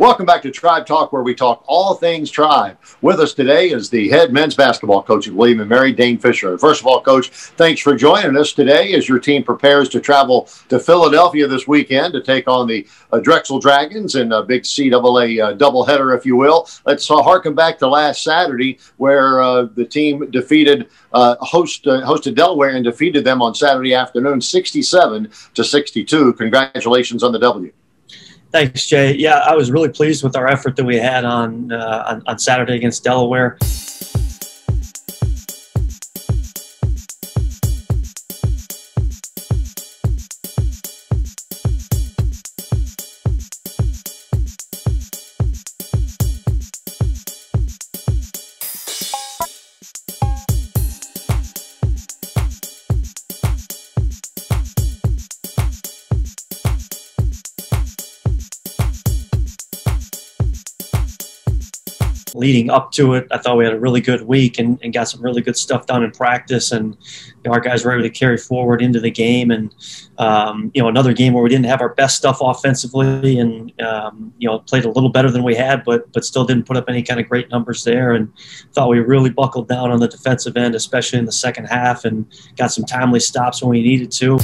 Welcome back to Tribe Talk, where we talk all things Tribe. With us today is the head men's basketball coach at William & Mary, Dane Fischer. First of all, Coach, thanks for joining us today as your team prepares to travel to Philadelphia this weekend to take on the Drexel Dragons in a big CAA doubleheader, if you will. Let's harken back to last Saturday, where the team defeated hosted Delaware and defeated them on Saturday afternoon, 67-62. Congratulations on the W. Thanks, Jay. Yeah, I was really pleased with our effort that we had on Saturday against Delaware. Leading up to it, I thought we had a really good week and got some really good stuff done in practice, and our guys were able to carry forward into the game. And another game where we didn't have our best stuff offensively, and played a little better than we had, but still didn't put up any kind of great numbers there. And thought we really buckled down on the defensive end, especially in the second half, and got some timely stops when we needed to.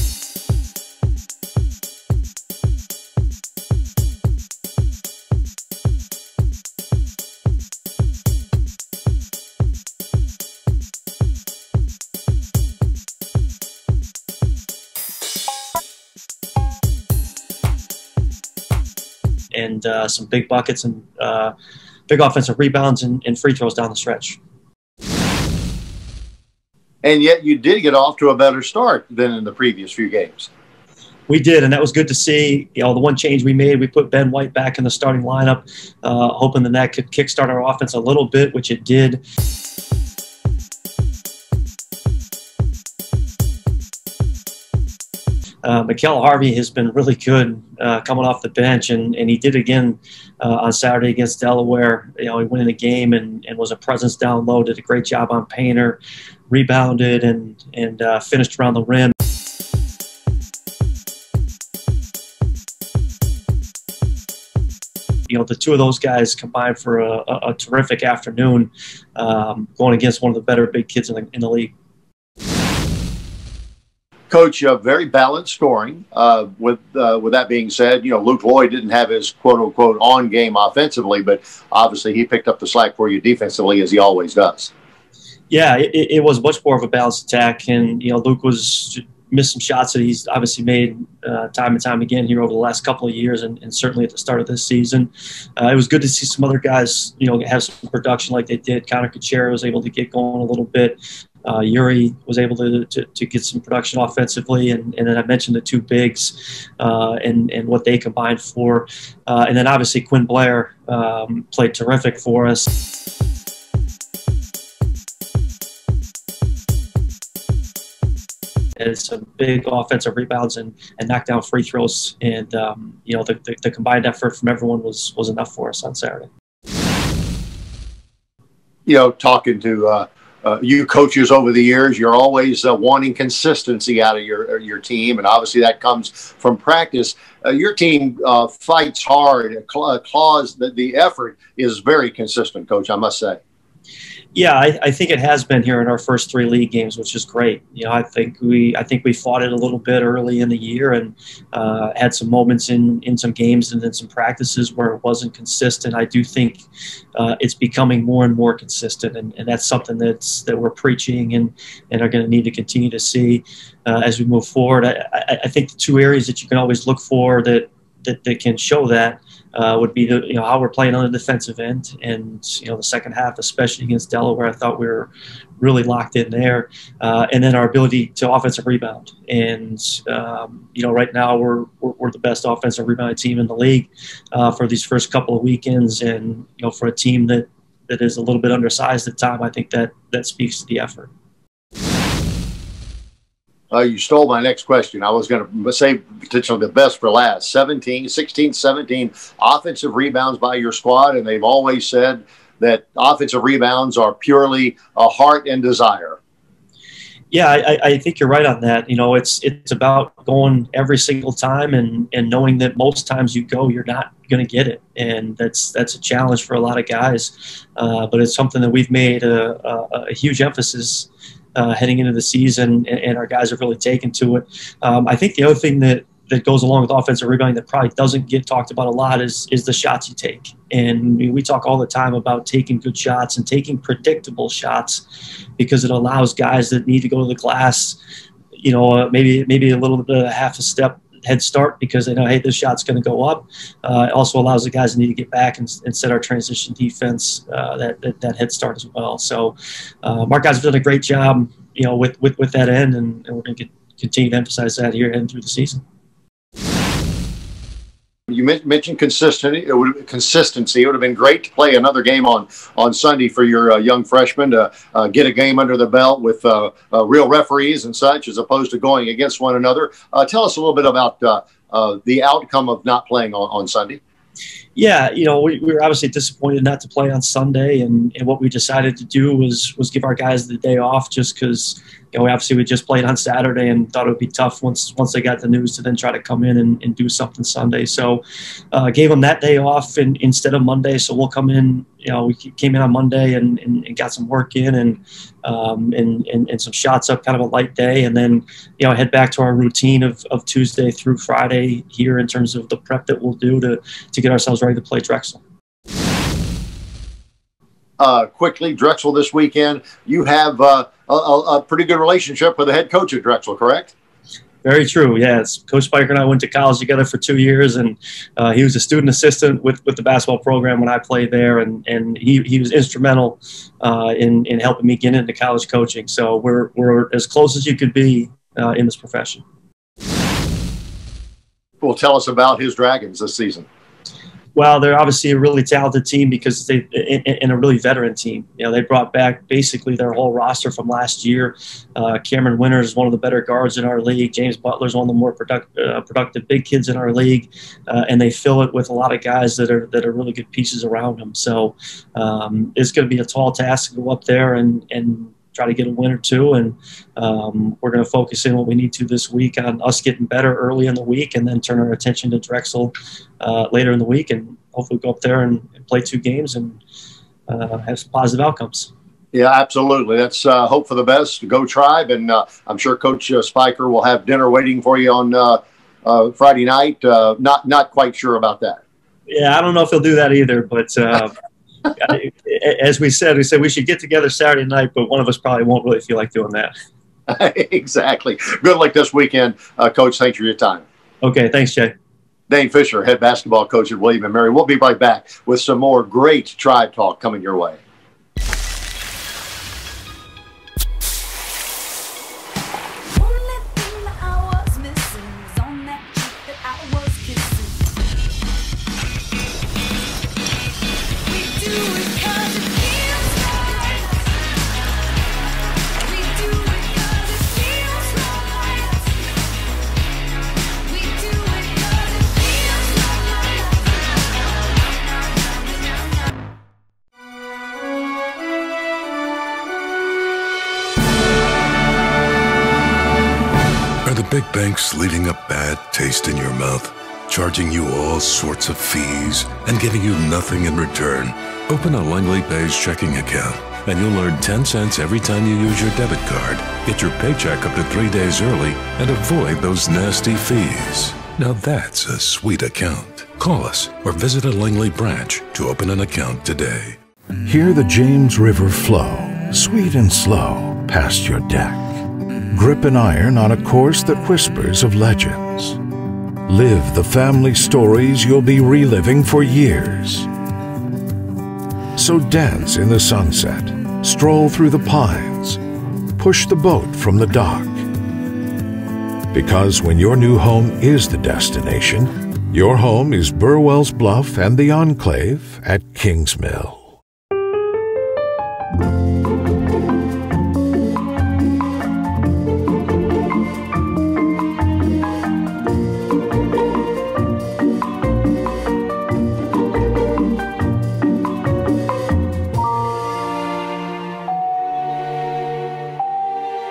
And some big buckets and big offensive rebounds and free throws down the stretch. And yet you did get off to a better start than in the previous few games. We did, and that was good to see. The one change we made, we put Ben White back in the starting lineup, hoping that could kickstart our offense a little bit, which it did. Mikal Harvey has been really good coming off the bench, and he did again on Saturday against Delaware. He went in the game and was a presence down low, did a great job on Painter, rebounded and finished around the rim. The two of those guys combined for a terrific afternoon, going against one of the better big kids in the league. Coach, very balanced scoring. With that being said, Luke Lloyd didn't have his quote-unquote on-game offensively, but obviously he picked up the slack for you defensively, as he always does. Yeah, it was much more of a balanced attack, and Luke missed some shots that he's obviously made time and time again here over the last couple of years, and certainly at the start of this season. It was good to see some other guys, have some production like they did. Connor Kuchera was able to get going a little bit. Yuri was able to get some production offensively, and then I mentioned the two bigs and what they combined for. And then obviously Quinn Blair played terrific for us. And some big offensive rebounds and knockdown free throws, and the combined effort from everyone was enough for us on Saturday. Talking to you coaches over the years, you're always wanting consistency out of your team, and obviously that comes from practice. Your team fights hard, claws. The effort is very consistent, Coach, I must say. Yeah, I think it has been here in our first three league games, which is great. I think we fought it a little bit early in the year, and had some moments in some games and in some practices where it wasn't consistent. I do think it's becoming more and more consistent, and that's something that we're preaching and are going to need to continue to see as we move forward. I think the two areas that you can always look for that can show that would be how we're playing on the defensive end, and the second half, especially against Delaware, I thought we were really locked in there, and then our ability to offensive rebound. And right now we're the best offensive rebound team in the league for these first couple of weekends, and for a team that is a little bit undersized at the time, I think that speaks to the effort. You stole my next question. I was going to say potentially the best for last. 16, 17 offensive rebounds by your squad, and they've always said that offensive rebounds are purely a heart and desire. Yeah, I think you're right on that. You know, it's about going every single time and knowing that most times you go, you're not going to get it, and that's a challenge for a lot of guys. But it's something that we've made a huge emphasis heading into the season, and our guys have really taken to it. I think the other thing that goes along with offensive rebounding that probably doesn't get talked about a lot is the shots you take. And we talk all the time about taking good shots and taking predictable shots, because it allows guys that need to go to the glass, you know, maybe a little bit of half a step head start, because they know, hey, this shot's going to go up. It also allows the guys that need to get back and set our transition defense that head start as well. So our guys have done a great job, you know, with that end, and we're going to continue to emphasize that here heading through the season. You mentioned consistency. It would have been great to play another game on Sunday for your young freshmen to get a game under the belt with real referees and such, as opposed to going against one another. Tell us a little bit about the outcome of not playing on Sunday. Yeah, you know, we were obviously disappointed not to play on Sunday, and what we decided to do was give our guys the day off, just because, you know, obviously we just played on Saturday and thought it would be tough once they got the news to then try to come in and do something Sunday. So gave them that day off instead of Monday. So we'll come in, you know, we came in on Monday and got some work in and some shots up, kind of a light day, and then, you know, head back to our routine of Tuesday through Friday here in terms of the prep that we'll do to get ourselves ready to play Drexel. Quickly, Drexel this weekend. You have a pretty good relationship with the head coach at Drexel, correct? Very true. Yes, Coach Spiker and I went to college together for 2 years, and he was a student assistant with the basketball program when I played there, and he was instrumental in helping me get into college coaching. So we're as close as you could be in this profession. Well, tell us about his Dragons this season. Well, they're obviously a really talented team because and a really veteran team. You know, they brought back basically their whole roster from last year. Cameron Winters is one of the better guards in our league. James Butler is one of the more productive big kids in our league, and they fill it with a lot of guys that are really good pieces around them. So it's going to be a tall task to go up there and try to get a win or two, and we're going to focus in what we need to this week on us getting better early in the week, and then turn our attention to Drexel later in the week, and hopefully go up there and play 2 games and have some positive outcomes. Yeah, absolutely. Let's hope for the best. Go Tribe, and I'm sure Coach Spiker will have dinner waiting for you on Friday night. Not quite sure about that. Yeah, I don't know if he'll do that either, but as we said we should get together Saturday night, but one of us probably won't really feel like doing that. Exactly. Good luck this weekend, Coach. Thanks for your time. Okay, thanks, Jay. Dane Fischer, head basketball coach at William & Mary. We'll be right back with some more great Tribe talk coming your way. Big banks leaving a bad taste in your mouth, charging you all sorts of fees and giving you nothing in return. Open a Langley Pays checking account and you'll earn 10 cents every time you use your debit card. Get your paycheck up to 3 days early and avoid those nasty fees. Now that's a sweet account. Call us or visit a Langley branch to open an account today. Hear the James River flow, sweet and slow, past your deck. Grip an iron on a course that whispers of legends. Live the family stories you'll be reliving for years. So dance in the sunset, stroll through the pines, push the boat from the dock. Because when your new home is the destination, your home is Burwell's Bluff and the Enclave at Kingsmill.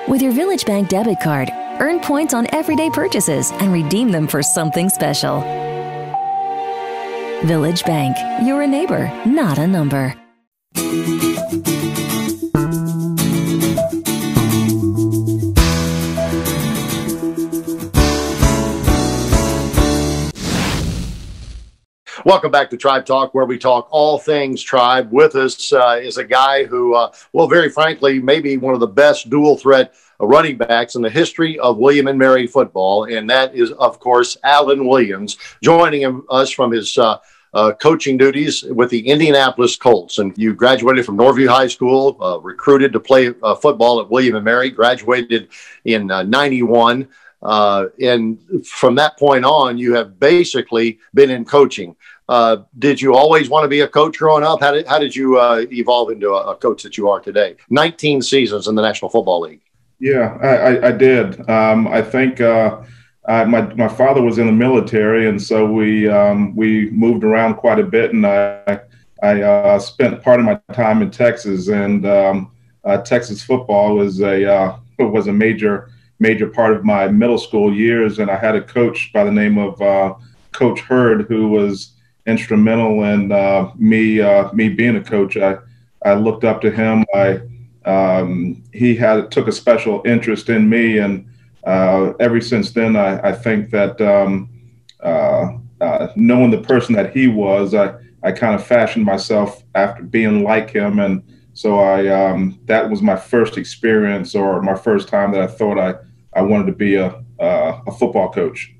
With your Village Bank debit card, earn points on everyday purchases, and redeem them for something special. Village Bank. You're a neighbor, not a number. Welcome back to Tribe Talk, where we talk all things Tribe. With us is a guy who, well, very frankly, maybe one of the best dual threat running backs in the history of William and Mary football, and that is, of course, Alan Williams, joining us from his coaching duties with the Indianapolis Colts. And you graduated from Norview High School, recruited to play football at William and Mary, graduated in 91. And from that point on, you have basically been in coaching. Did you always want to be a coach growing up? How did you evolve into a coach that you are today? 19 seasons in the National Football League. Yeah, I did. I think my father was in the military, and so we moved around quite a bit, and I spent part of my time in Texas, and Texas football was a major part of my middle school years, and I had a coach by the name of Coach Hurd, who was instrumental in me being a coach. I looked up to him. He took a special interest in me, and ever since then, I think that knowing the person that he was, I kind of fashioned myself after being like him, and so that was my first experience, or my first time that I thought I wanted to be a football coach.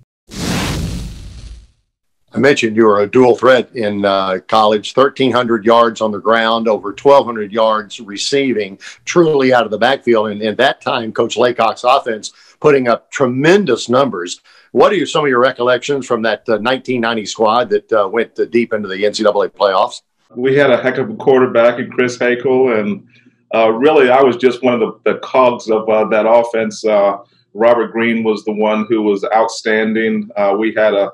I mentioned you were a dual threat in college, 1,300 yards on the ground, over 1,200 yards receiving, truly out of the backfield. And at that time, Coach Laycock's offense putting up tremendous numbers. What are some of your recollections from that 1990 squad that went deep into the NCAA playoffs? We had a heck of a quarterback in Chris Hakel, and really I was just one of the cogs of that offense. Robert Green was the one who was outstanding. We had a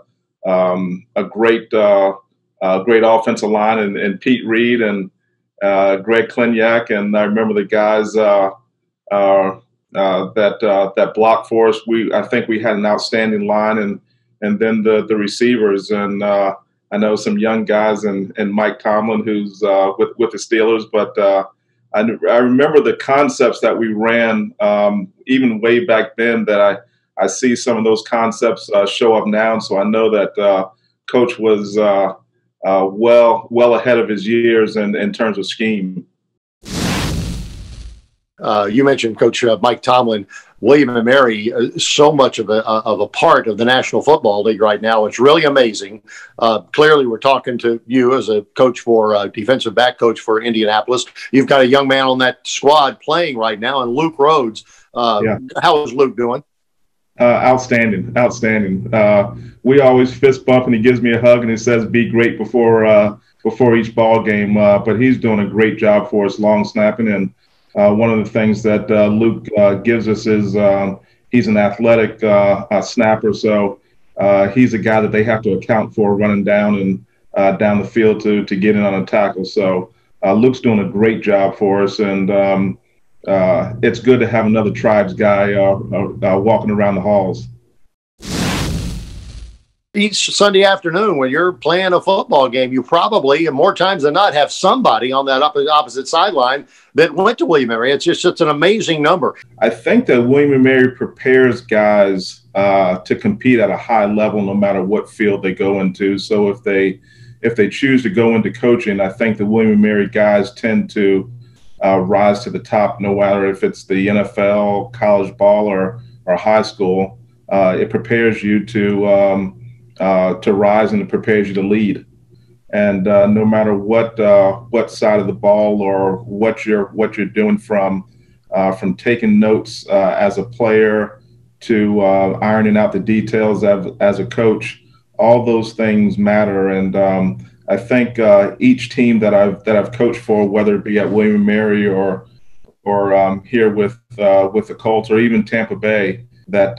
great offensive line, and Pete Reed and Greg Klinyak, and I remember the guys that blocked for us. I think we had an outstanding line, and then the receivers, and I know some young guys, and Mike Tomlin, who's with the Steelers, but I remember the concepts that we ran even way back then, that I see some of those concepts show up now. And so I know that Coach was well ahead of his years in terms of scheme. You mentioned Coach Mike Tomlin. William and Mary, so much of a part of the National Football League right now. It's really amazing. Clearly, we're talking to you as a coach for defensive back coach for Indianapolis. You've got a young man on that squad playing right now, and Luke Rhodes. Yeah. How is Luke doing? Outstanding. We always fist bump, and he gives me a hug, and he says, "Be great" before each ball game. But he's doing a great job for us, long snapping, and one of the things that Luke gives us is he's an athletic snapper, so he's a guy that they have to account for running down the field to get in on a tackle. So Luke's doing a great job for us, and it's good to have another Tribes guy walking around the halls. Each Sunday afternoon when you're playing a football game, you probably, and more times than not, have somebody on that opposite sideline that went to William & Mary. It's just an amazing number. I think that William & Mary prepares guys to compete at a high level no matter what field they go into. So if they choose to go into coaching, I think the William & Mary guys tend to rise to the top, no matter if it's the NFL, college ball, or high school. It prepares you to rise, and it prepares you to lead. And no matter what side of the ball or what you're doing, from taking notes as a player to ironing out the details as a coach, all those things matter. And I think each team that I've coached for, whether it be at William & Mary or here with the Colts, or even Tampa Bay, that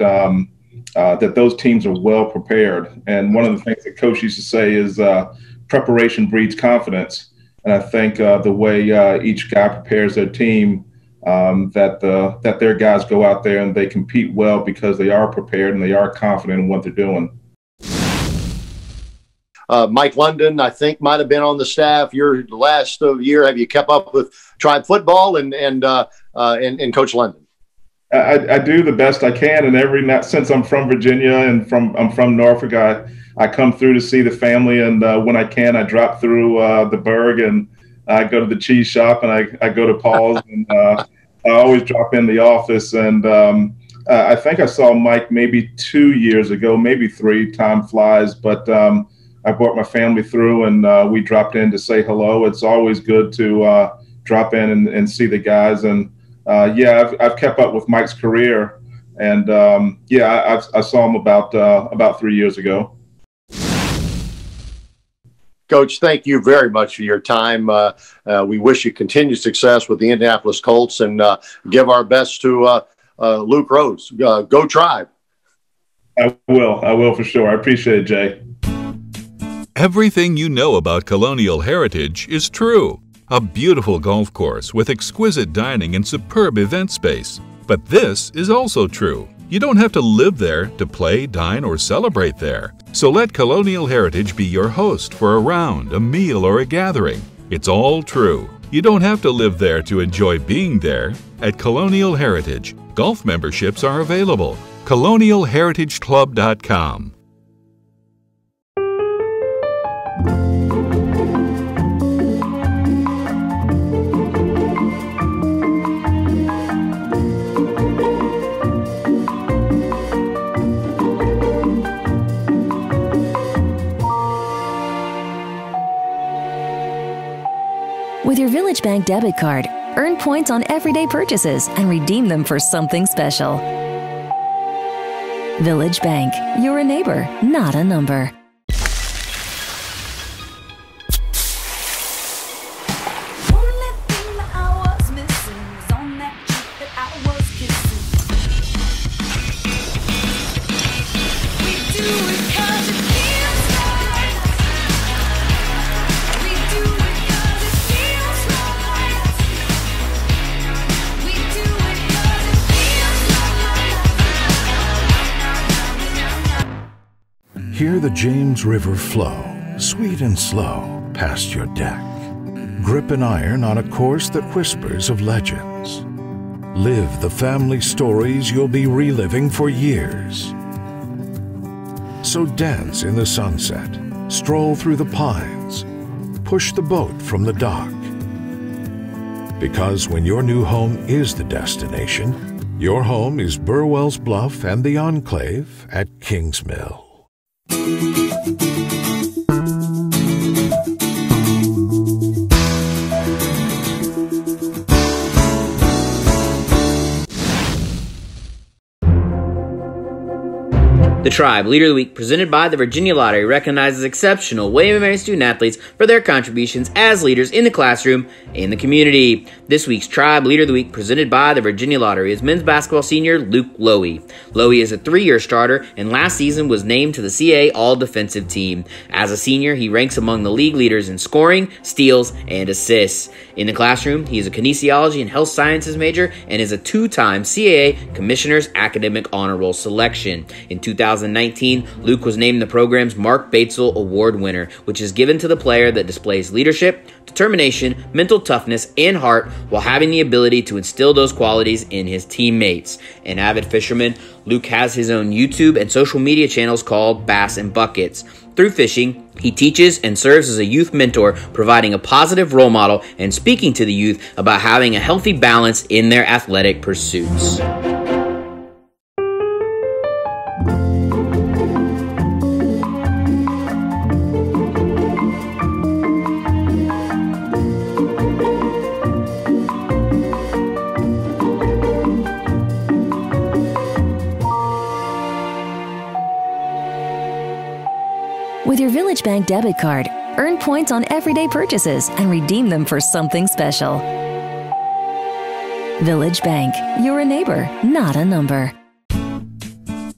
those teams are well prepared. And one of the things that Coach used to say is preparation breeds confidence. And I think the way each guy prepares their team that their guys go out there and they compete well because they are prepared and they are confident in what they're doing. Mike London, I think, might have been on the staff. Your last year, have you kept up with Tribe football and Coach London? I do the best I can, and since I'm from Virginia and I'm from Norfolk, I come through to see the family, and when I can, I drop through the Berg and I go to the cheese shop, and I go to Paul's, and I always drop in the office. And I think I saw Mike maybe 2 years ago, maybe 3. Time flies, but I brought my family through, and we dropped in to say hello. It's always good to drop in and see the guys. And I've kept up with Mike's career, and I saw him about 3 years ago. Coach, thank you very much for your time. We wish you continued success with the Indianapolis Colts, and give our best to Luke Rose. Go Tribe. I will for sure. I appreciate it, Jay. Everything you know about Colonial Heritage is true. A beautiful golf course with exquisite dining and superb event space. But this is also true. You don't have to live there to play, dine, or celebrate there. So let Colonial Heritage be your host for a round, a meal, or a gathering. It's all true. You don't have to live there to enjoy being there. At Colonial Heritage, golf memberships are available. ColonialHeritageClub.com. With your Village Bank debit card, earn points on everyday purchases and redeem them for something special. Village Bank, you're a neighbor, not a number. Hear the James River flow, sweet and slow, past your deck. Grip an iron on a course that whispers of legends. Live the family stories you'll be reliving for years. So dance in the sunset, stroll through the pines, push the boat from the dock. Because when your new home is the destination, your home is Burwell's Bluff and the Enclave at Kingsmill. The Tribe Leader of the Week, presented by the Virginia Lottery, recognizes exceptional William & Mary student-athletes for their contributions as leaders in the classroom and the community. This week's Tribe Leader of the Week, presented by the Virginia Lottery, is men's basketball senior Luke Lowy. Lowy is a 3-year starter and last season was named to the CAA All-Defensive Team. As a senior, he ranks among the league leaders in scoring, steals, and assists. In the classroom, he is a kinesiology and health sciences major and is a 2-time CAA Commissioner's Academic Honor Roll selection. In 2019, Luke was named the program's Mark Batesel Award winner, which is given to the player that displays leadership, determination, mental toughness, and heart while having the ability to instill those qualities in his teammates. An avid fisherman, Luke has his own YouTube and social media channels called Bass and Buckets. Through fishing, he teaches and serves as a youth mentor, providing a positive role model and speaking to the youth about having a healthy balance in their athletic pursuits. With your Village Bank debit card, earn points on everyday purchases and redeem them for something special. Village Bank, you're a neighbor, not a number.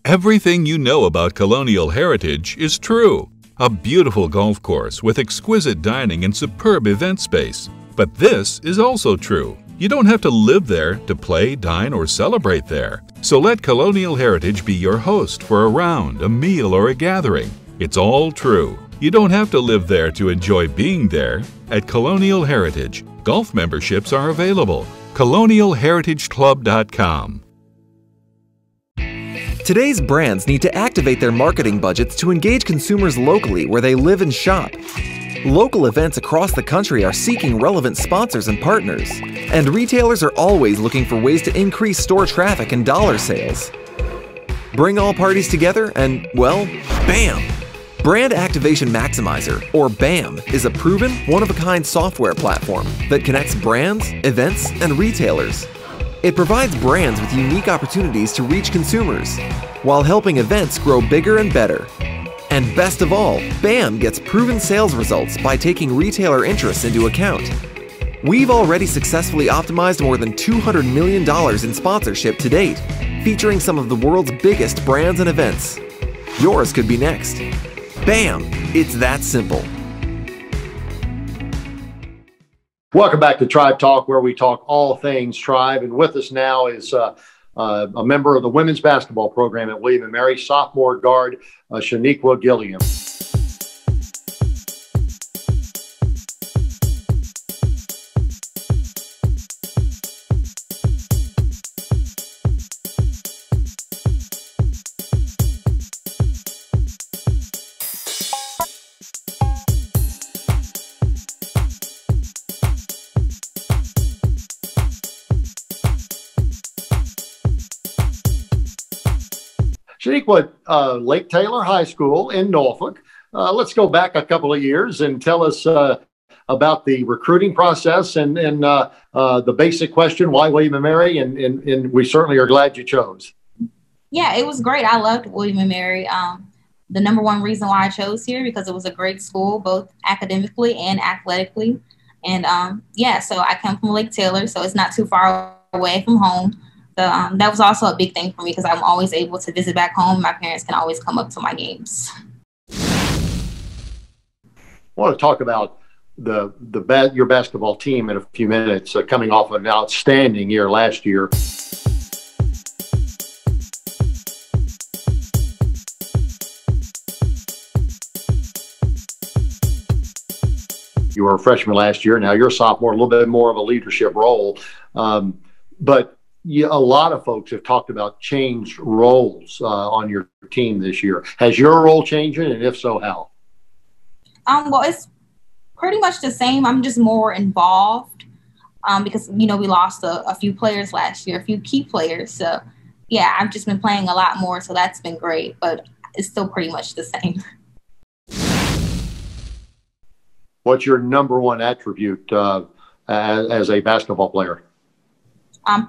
Everything you know about Colonial Heritage is true. A beautiful golf course with exquisite dining and superb event space. But this is also true. You don't have to live there to play, dine, or celebrate there. So let Colonial Heritage be your host for a round, a meal, or a gathering. It's all true. You don't have to live there to enjoy being there. At Colonial Heritage, golf memberships are available. ColonialHeritageClub.com. Today's brands need to activate their marketing budgets to engage consumers locally where they live and shop. Local events across the country are seeking relevant sponsors and partners, and retailers are always looking for ways to increase store traffic and dollar sales. Bring all parties together and, well, bam! Brand Activation Maximizer, or BAM, is a proven, one-of-a-kind software platform that connects brands, events, and retailers. It provides brands with unique opportunities to reach consumers, while helping events grow bigger and better. And best of all, BAM gets proven sales results by taking retailer interests into account. We've already successfully optimized more than $200 million in sponsorship to date, featuring some of the world's biggest brands and events. Yours could be next. BAM! It's that simple. Welcome back to Tribe Talk, where we talk all things Tribe. And with us now is a member of the women's basketball program at William & Mary, sophomore guard Chaniqwa Gilliam. Chaniqwa, Lake Taylor High School in Norfolk. Let's go back a couple of years and tell us about the recruiting process and the basic question, why William & Mary? And we certainly are glad you chose. Yeah, it was great. I loved William & Mary. The number one reason why I chose here, because it was a great school, both academically and athletically. And yeah, so I come from Lake Taylor, so it's not too far away from home. So that was also a big thing for me because I'm always able to visit back home. My parents can always come up to my games. I want to talk about your basketball team in a few minutes, coming off an outstanding year last year. You were a freshman last year. Now you're a sophomore, a little bit more of a leadership role. But a lot of folks have talked about changed roles on your team this year. Has your role changed, and if so, how? Well, it's pretty much the same. I'm just more involved because, we lost a few players last year, a few key players. So, yeah, I've just been playing a lot more, so that's been great. But it's still pretty much the same. What's your number one attribute as a basketball player?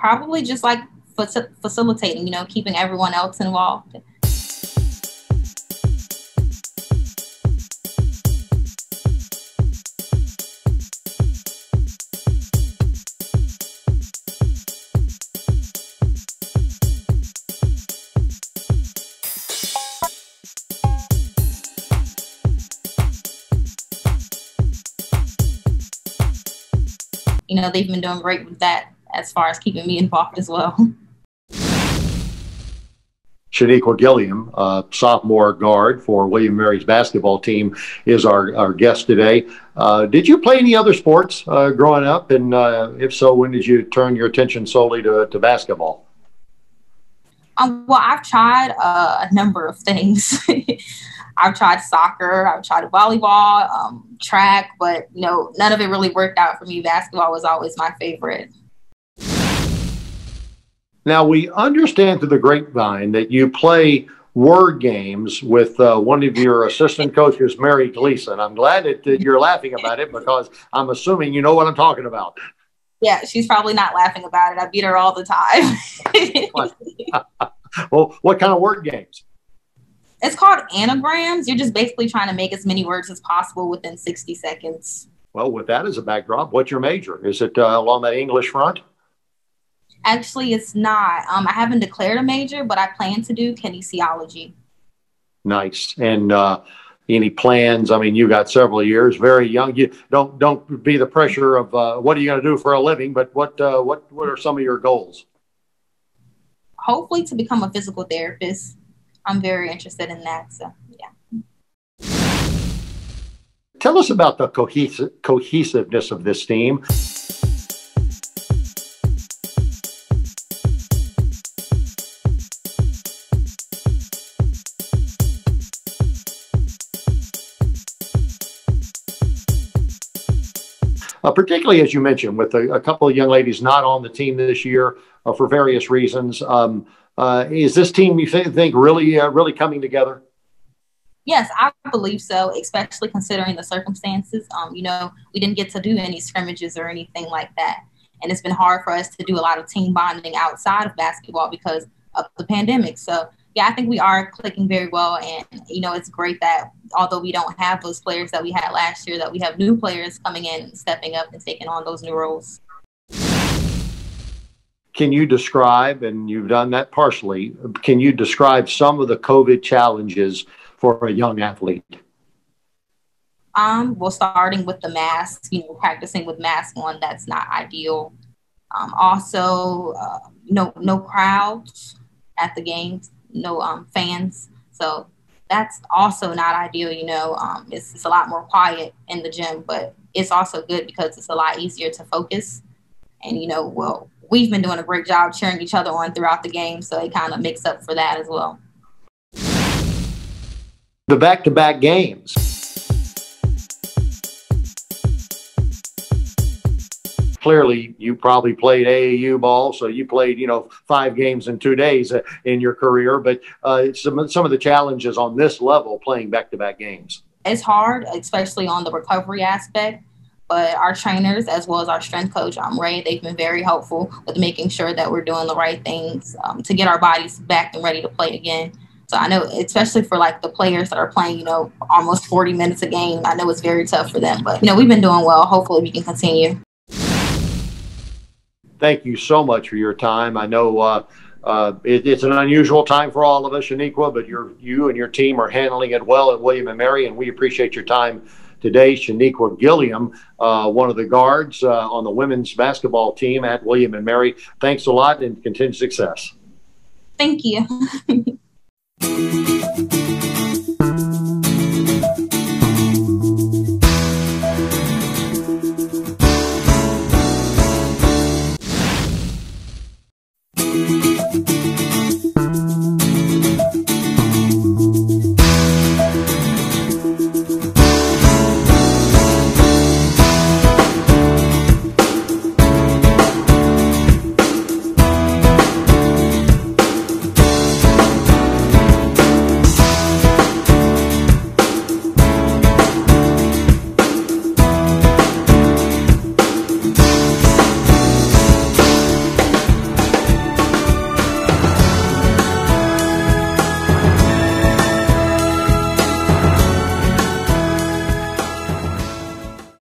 Probably just like facilitating, keeping everyone else involved. They've been doing great with that as far as keeping me involved as well. Chaniqwa Gilliam, sophomore guard for William & Mary's basketball team, is our guest today. Did you play any other sports growing up? And if so, when did you turn your attention solely to basketball? Well, I've tried a number of things. I've tried soccer, I've tried volleyball, track, but none of it really worked out for me. Basketball was always my favorite. Now, we understand through the grapevine that you play word games with one of your assistant coaches, Mary Gleason. I'm glad that you're laughing about it because I'm assuming you know what I'm talking about. Yeah, she's probably not laughing about it. I beat her all the time. Well, what kind of word games? It's called anagrams. You're just basically trying to make as many words as possible within 60 seconds. Well, with that as a backdrop, what's your major? Is it along that English front? Actually, it's not. I haven't declared a major, but I plan to do kinesiology. Nice. And any plans? I mean, you got several years, very young. You don't be the pressure of what are you going to do for a living, but what are some of your goals? Hopefully to become a physical therapist. I'm very interested in that. So, yeah. Tell us about the cohesiveness of this team. Particularly, as you mentioned, with a couple of young ladies not on the team this year for various reasons. Is this team, you think, really coming together? Yes, I believe so, especially considering the circumstances. We didn't get to do any scrimmages or anything like that. And it's been hard for us to do a lot of team bonding outside of basketball because of the pandemic. So, yeah, I think we are clicking very well. And, it's great that although we don't have those players that we had last year, that we have new players coming in and stepping up and taking on those new roles. Can you describe, and you've done that partially, can you describe some of the COVID challenges for a young athlete? Well, starting with the mask, practicing with mask on, that's not ideal. Also, no crowds at the games, no fans. So that's also not ideal. It's a lot more quiet in the gym, but it's also good because it's a lot easier to focus. And, we've been doing a great job cheering each other on throughout the game. So it kind of makes up for that as well. The back-to-back games. Clearly, you probably played AAU ball, so you played, 5 games in 2 days in your career. But some of the challenges on this level playing back-to-back games. It's hard, especially on the recovery aspect. But our trainers, as well as our strength coach, Ray, they've been very helpful with making sure that we're doing the right things to get our bodies back and ready to play again. So I know, especially for the players that are playing, almost 40 minutes a game, I know it's very tough for them. But, we've been doing well. Hopefully we can continue. Thank you so much for your time. I know it's an unusual time for all of us, Chaniqwa, but you and your team are handling it well at William & Mary, and we appreciate your time today. Chaniqwa Gilliam, one of the guards on the women's basketball team at William & Mary. Thanks a lot and continued success. Thank you.